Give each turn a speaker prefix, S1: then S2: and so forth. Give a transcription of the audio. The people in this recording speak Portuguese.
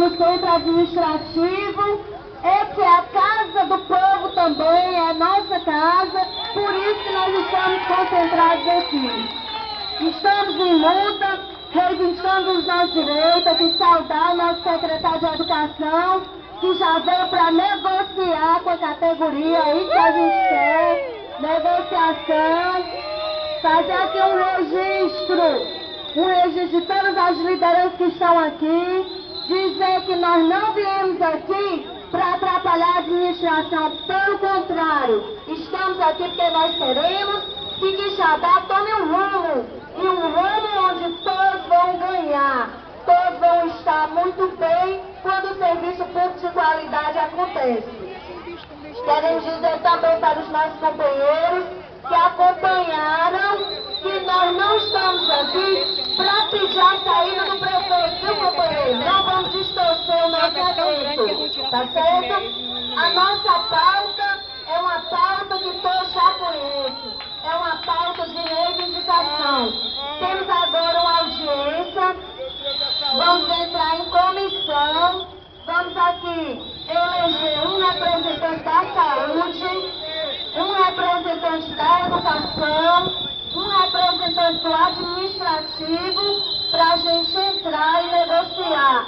S1: no centro administrativo. Essa é a casa do povo também, é a nossa casa, por isso que nós estamos concentrados aqui. Estamos em luta, reivindicando os nossos direitos, aqui saudar o nosso secretário de Educação, que já veio para negociar com a categoria aí que a gente quer, negociação, fazer aqui um registro de todas as lideranças que estão aqui, dizer que nós não viemos aqui para atrapalhar a administração, pelo contrário, estamos aqui porque nós queremos que Quixadá tome um rumo, e um rumo onde todos vão ganhar, todos vão estar muito bem quando o serviço público de qualidade acontece. Queremos dizer também para os nossos companheiros que acompanharam que nós não estamos aqui para pedir a saída do prefeito, viu, companheiro? Não vamos distorcer o nosso evento, tá certo? A nossa pauta é uma pauta que todos já conhecem, é uma pauta de reivindicação. Temos agora uma audiência, vamos entrar em comissão, vamos aqui eleger um representante da saúde, um representante da educação, um representante do administrativo, para a gente entrar e negociar.